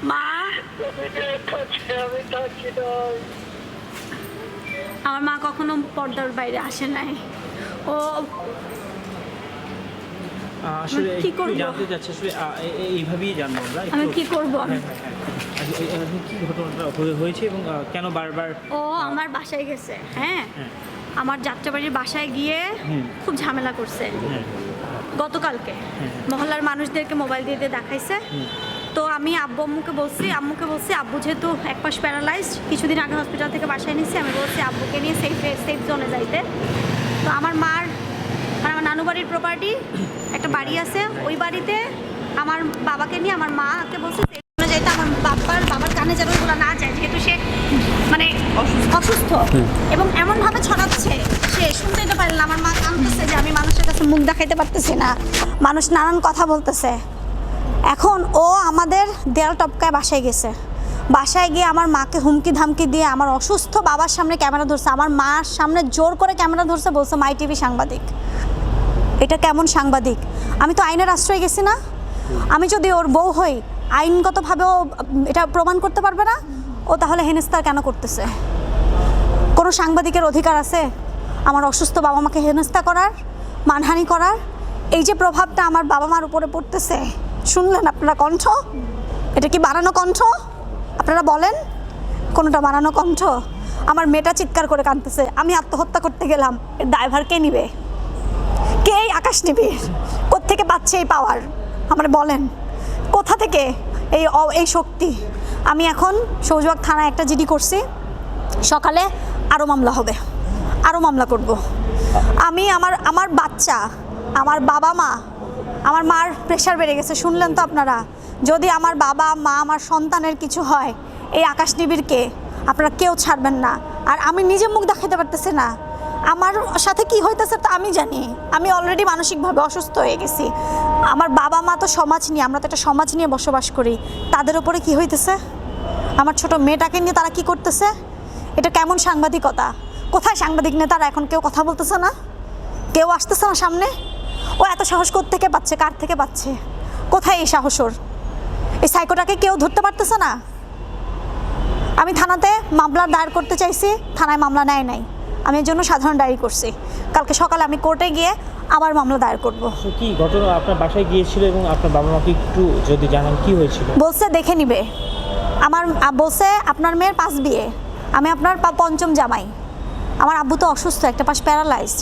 মা, আমার মা কখনো পর্দার বাইরে আসে নাই। ও আসলে কি একটু করবো? জানতে চাচ্ছি আসলে এইভাবেই জানবো আমরা আমি একটু। কি করবো? হ্যাঁ, হ্যাঁ, হ্যাঁ। আসলে কি ঘটনাটা হয়েছে এবং কেন বারবার? ও আমার বাসায় গেছে, হ্যাঁ, হ্যাঁ, আমার যাত্রাবাড়ির বাসায় গিয়ে হুম। খুব ঝামেলা করছে হ্যাঁ, গতকালকে। হ্যাঁ। মহল্লার মানুষদেরকে মোবাইল দিয়ে দিয়ে দেখাইছে। হুম। তো আমি আম্মুকে বলছি আব্বু যেহেতু এক পাশ প্যারালাইজড, কিছুদিন আগে হসপিটাল থেকে বাসায় নিচ্ছি, আমি বলছি আব্বুকে নিয়ে সেফ জোনে যাইতে। তো আমার মার মানে আমার নানু বাড়ির প্রপার্টি একটা বাড়ি আছে, ওই বাড়িতে আমার বাবাকে নিয়ে আমার মাকে বলছি সেফ জোনে যাইতে। আমার বাবার কানে যেন ওগুলো না যায়, যেহেতু সে মানে অসুস্থ এবং এমনভাবে ছড়াচ্ছে, সে শুনতেই তো পারল না। আমার মা কাঁদতেছে যে আমি মানুষের কাছে মুখ দেখাইতে পারতেছি না, মানুষ নানান কথা বলতেছে। এখন ও আমাদের দেয়াল টপকায় বাসায় গেছে, বাসায় গিয়ে আমার মাকে হুমকি ধামকি দিয়ে আমার অসুস্থ বাবার সামনে ক্যামেরা ধরছে, আমার মার সামনে জোর করে ক্যামেরা ধরছে, বলছে মাই টিভি সাংবাদিক। এটা কেমন সাংবাদিক? আমি তো আইনের আশ্রয় গেছি না? আমি যদি ওর বউ হই, আইনগতভাবেও এটা প্রমাণ করতে পারবে না। ও তাহলে হেনস্থা কেন করতেছে? কোনো সাংবাদিকের অধিকার আছে আমার অসুস্থ বাবা মাকে হেনস্থা করার, মানহানি করার? এই যে প্রভাবটা আমার বাবা মার উপরে পড়তেছে, শুনলেন আপনারা কণ্ঠ? এটা কি বানানো কণ্ঠ? আপনারা বলেন কোনোটা বানানো কণ্ঠ? আমার মেয়েটা চিৎকার করে কাঁদতেছে, আমি আত্মহত্যা করতে গেলাম, এর ড্রাইভার কে নিবে? কে এই আকাশ নিবে? কোত্থেকে পাচ্ছে এই পাওয়ার? আমার বলেন কোথা থেকে এই শক্তি? আমি এখন সৌজবাগ থানায় একটা জিডি করছি, সকালে আরও মামলা হবে, আরও মামলা করব। আমি আমার বাচ্চা, আমার বাবা মা, আমার মার প্রেশার বেড়ে গেছে, শুনলেন তো আপনারা। যদি আমার বাবা মা আমার সন্তানের কিছু হয়, এই আকাশ নিবিড়কে আপনারা কেউ ছাড়বেন না। আর আমি নিজে মুখ দেখাতে পারতেছি না, আমার সাথে কি হইতেছে তা আমি জানি। আমি অলরেডি মানসিকভাবে অসুস্থ হয়ে গেছি। আমার বাবা মা তো সমাজ নিয়ে, আমরা তো একটা সমাজ নিয়ে বসবাস করি, তাদের উপরে কি হইতেছে? আমার ছোট মেয়েটাকে নিয়ে তারা কি করতেছে? এটা কেমন সাংবাদিকতা? কোথায় সাংবাদিক নেতারা? এখন কেউ কথা বলতেছে না, কেউ আসতেছে না সামনে। ও এত সাহস কোত্থেকে পাচ্ছে, কার থেকে পাচ্ছে? কোথায় এই সাহস ওর? এই সাইকোটাকে কেউ ধরতে পারতেছে না। আমি থানাতে মামলা দায়ের করতে চাইছি, থানায় মামলা নেয় নাই, আমি এর জন্য সাধারণ ডায়েরি করছি। কালকে সকালে আমি কোর্টে গিয়ে আবার মামলা দায়ের করব। কি ঘটনা? আপনার বাসায় গিয়েছিল এবং আপনার বাবা মাকে একটু যদি জানান কি হয়েছিল? বলছে দেখে নিবে। আমার বলছে আপনার মেয়ের 5 বিয়ে, আমি আপনার 5ম জামাই। আমার আব্বু তো অসুস্থ, একটা পাশ প্যারালাইজড,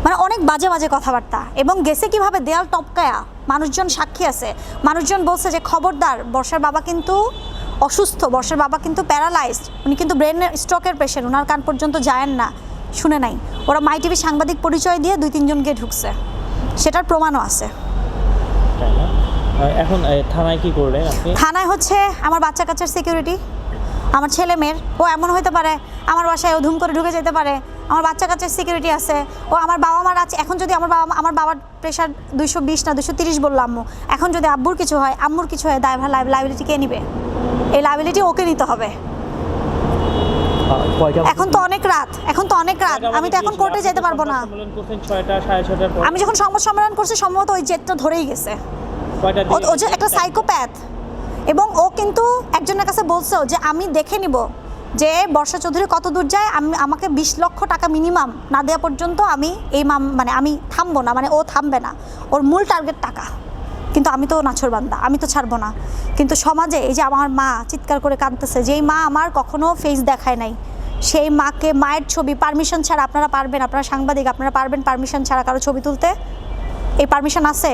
মানে অনেক বাজে বাজে কথাবার্তা। এবং গেছে কিভাবে? দেয়াল টপকায়া, মানুষজন সাক্ষী আছে, মানুষজন বলছে যে খবরদার, বর্ষার বাবা কিন্তু অসুস্থ, বর্ষার বাবা কিন্তু প্যারালাইজড, উনি কিন্তু ব্রেন স্ট্রোকের পেশেন্ট, ওনার কান পর্যন্ত যায়েন না, শুনে নাই। ওরা মাই টিভি সাংবাদিক পরিচয় দিয়ে 2-3 জনকে ঢুকছে, সেটার প্রমাণও আছে। তাই না? এখন থানায় কি করলেন আপনি? থানায় হচ্ছে আমার বাচ্চা কাচ্চার সিকিউরিটি, আমার ছেলে মেয়ের। ও এমন হতে পারে আমার বাসায় ও ধুম করে ঢুকে যেতে পারে, আমার বাচ্চা কাচ্চার সিকিউরিটি আছে। ও আমার বাবা মার আছে। এখন যদি আমার বাবার প্রেশার 220 না 230 বললো আম্মু, এখন যদি আব্বুর কিছু হয়, আম্মুর কিছু হয়, ড্রাইভার লাইবিলিটি কে নিবে? এই লাইবিলিটি ওকে নিতে হবে। এখন তো অনেক রাত, আমি তো এখন কোর্টে যেতে পারবো না। আমি যখন সংবাদ সম্মেলন করছি, সম্ভবত ওই জেটটা ধরেই গেছে। ও যে একটা সাইকোপ্যাথ, এবং ও কিন্তু একজনের কাছে বলছে যে আমি দেখে নিব যে বর্ষা চৌধুরী কত দূর যায়, আমাকে 20 লক্ষ টাকা মিনিমাম না দেওয়া পর্যন্ত আমি এই মানে আমি থামবো না, মানে ও থামবে না, ওর মূল টার্গেট টাকা। কিন্তু আমি তো নাছোড়বান্দা, আমি তো ছাড়বো না। কিন্তু সমাজে এই যে আমার মা চিৎকার করে কাঁদতেছে, যেই মা আমার কখনো ফেস দেখায় নাই, সেই মাকে, মায়ের ছবি পারমিশন ছাড়া, আপনারা পারবেন, আপনারা সাংবাদিক, আপনারা পারবেন পারমিশন ছাড়া কারো ছবি তুলতে? এই পারমিশন আছে?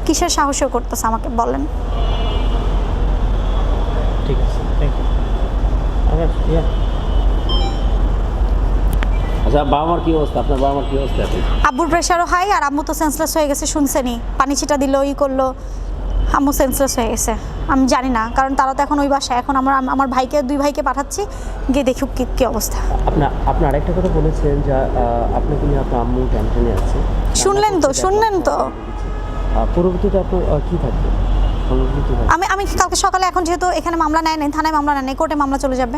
কিসের সাহসও করতেছে আমাকে বলেন? ঠিক আছে, থ্যাংক ইউ। আচ্ছা, বাবা মার কি অবস্থা? আপনার বাবা মার কি অবস্থা? আব্বুর প্রেশারও হাই, আর আম্মু তো সেন্সলেস হয়ে গেছে, শুনছেনি, পানি ছিটা দিল, ই করলো, আম্মু সেন্সলেস হয়ে গেছে। আমি জানি না, কারণ তারা তো এখন ওই বাসায়। এখন আমার ভাইকে, 2 ভাইকে পাঠাচ্ছি, গিয়ে দেখুক কি অবস্থা। আপনি আরেকটা কথা বলেছেন যে আপনাকে নিয়ে আপনার আম্মু টেনশনে আছে। শুনলেন তো পরবর্তীতে আপনার কি থাকবে? আমি কালকে সকালে, এখন যেহেতু এখানে মামলা নেয় নাই, থানায় মামলা নেয় নাই, কোর্টে মামলা চলে যাবে।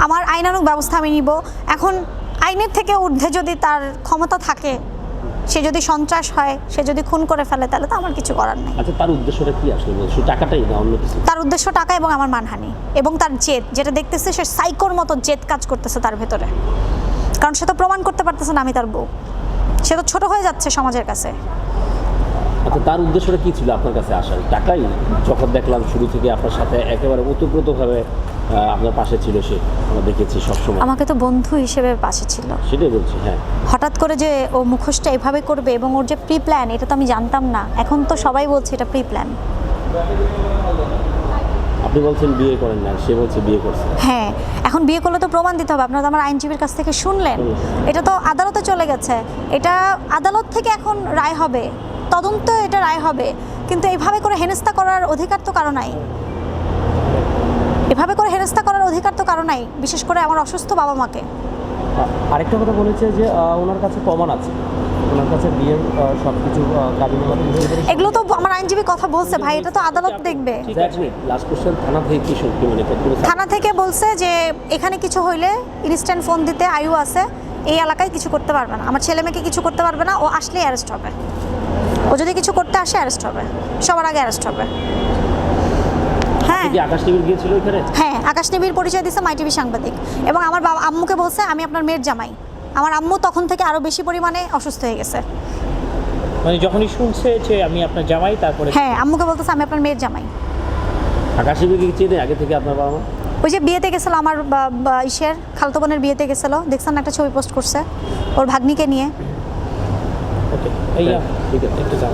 আমার আইনানুগ ব্যবস্থা আমি নিব। এখন আইনের থেকে ঊর্ধ্বে যদি তার ক্ষমতা থাকে, সে যদি সন্ত্রাস হয়, সে যদি খুন করে ফেলে, তাহলে তো আমার কিছু করার নেই। আচ্ছা, তার উদ্দেশ্যটা কি আসলে? শুধু টাকাটাই না অন্য কিছু? তার উদ্দেশ্য টাকা এবং আমার মানহানি এবং তার জেদ, যেটা দেখতেছে সে সাইকোর মতো জেদ কাজ করতেছে তার ভেতরে। কারণ সে তো প্রমাণ করতে পারতেছে না আমি তার বউ, সে তো ছোট হয়ে যাচ্ছে সমাজের কাছে। আচ্ছা, তার উদ্দেশ্যটা কি ছিল আপনার কাছে আসার? টাকাই? যখন দেখলাম শুরু থেকে আপনার সাথে একেবারে ওতপ্রোতভাবে আপনার পাশে ছিল সে, আমরা দেখেছি সবসময়। আমাকে তো বন্ধু হিসেবে পাশে ছিল। সেটাই বলছি, হ্যাঁ। হঠাৎ করে যে ও মুখোশটা এভাবে করবে এবং ওর যে প্রি প্ল্যান, এটা তো আমি জানতাম না। এখন তো সবাই বলছে এটা প্রি প্ল্যান। আপনি বলছেন বিয়ে করেন না, সে বলছে বিয়ে করছে। হ্যাঁ, এখন বিয়ে করলে তো প্রমাণ দিতে হবে। আপনারা তো আমার আইনজীবীর কাছ থেকে শুনলেন, এটা তো আদালতে চলে গেছে। এটা আদালত থেকে এখন রায় হবে, তদন্ত এটা রায় হবে। কিন্তু এইভাবে করে হেনস্থা করার অধিকার তো কারো নাই। এভাবে করে হেনস্থা করার অধিকার তো কারো নাই, বিশেষ করে আমার অসুস্থ বাবা মাকে। আরেকটা কথা বলেছে যে ওনার কাছে প্রমাণ আছে, ওনার কাছে বিয়ের সব কিছু এগুলো তো আমার আইনজীবী কথা বলছে ভাই, এটা তো আদালত দেখবে। লাস্ট কোশ্চেন, থানা থেকে কি শুনতে মানে থানা থেকে বলছে যে এখানে কিছু হইলে ইনস্ট্যান্ট ফোন দিতে আয়ু আছে, এই এলাকায় কিছু করতে পারবে না, আমার ছেলে মেয়েকে কিছু করতে পারবে না, ও আসলেই অ্যারেস্ট হবে। ও যদি কিছু করতে আসে অ্যারেস্ট হবে, সবার আগে অ্যারেস্ট হবে। হ্যাঁ আকাশ টিভি গিয়েছিল ওইখানে? হ্যাঁ, আকাশ টিভির পরিচয় দিচ্ছে মাই টিভি সাংবাদিক। এবং আমার বাবা আম্মুকে বলছে আমি আপনার মেয়ের জামাই। আমার আম্মু তখন থেকে আরো বেশি পরিমাণে অসুস্থ হয়ে গেছে। মানে যখনই শুনছে যে আমি আপনার জামাই, তারপরে হ্যাঁ, আম্মুকে বলতেছে আমি আপনার মেয়ের জামাই। আকাশ টিভি কি চেনে আগে থেকে আপনার বাবা মা? ওই যে বিয়েতে গেছিলো আমার ইসের খালতো বোনের বিয়েতে গেছিলো, দেখছেন না একটা ছবি পোস্ট করছে ওর ভাগ্নিকে নিয়ে। ওকে, ঠিক আছে। একটু যাও।